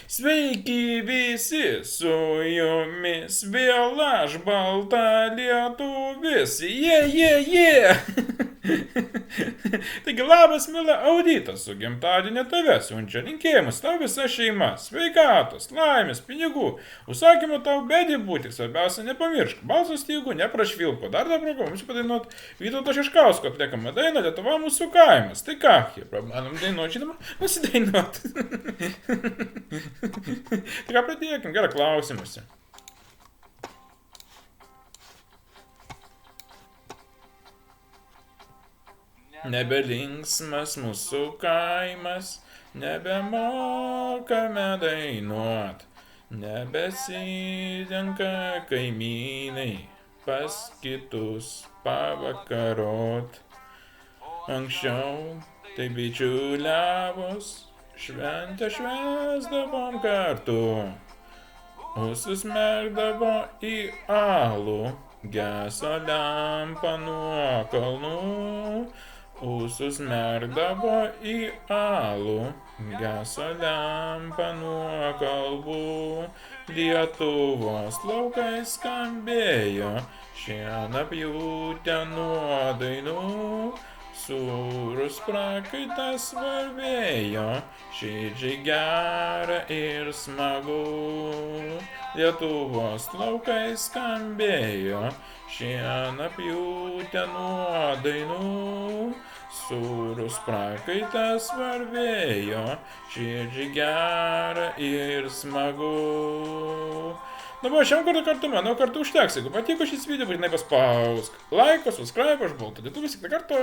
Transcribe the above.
Sveiki visi, su jumis vėl aš balta lietuvis. Taigi labas, mila auditas, su gimtadienio tave siunčia linkėjimus tau visa šeima. Sveikatos, laimės, pinigų. Užsakymų tau bedį būti, svarbiausia nepamiršk. Balso stygų neprašvilko. Dar progą mums padainuot Vytauto Šeškausko atliekamą dainą Lietuva mūsų kaimas. Tai ką, jie pramanom dainuot, žinoma, nusidainuot. Tai ką pradėkim, gerą klausimuose. Nebelinksmas mūsų kaimas, nebemokame dainuot, nebesidenka kaimynai pas kitus pavakarot. Anksčiau tai bičiuliavus, šventę švęsdavom kartu, užsismerkdavo į alų, geso lempa nuo kalnų. Užsismerkdavo į alų, geso lempa nuo kalbų. Lietuvos laukai skambėjo, šienapjūtė nuo dainų. Sūrus prakaitas varvėjo, širdžiai gera ir smagu. Lietuvos laukai skambėjo, šienapjūtė nuo dainų. Sūrus prakaitas varvėjo, širdžiai gera ir smagu. Dabar šiam kartu, manau, kartu užteks. Jeigu patiko šis video, būtinai paspausk laiką, subscribe, aš balta lietuvis, tik kartu.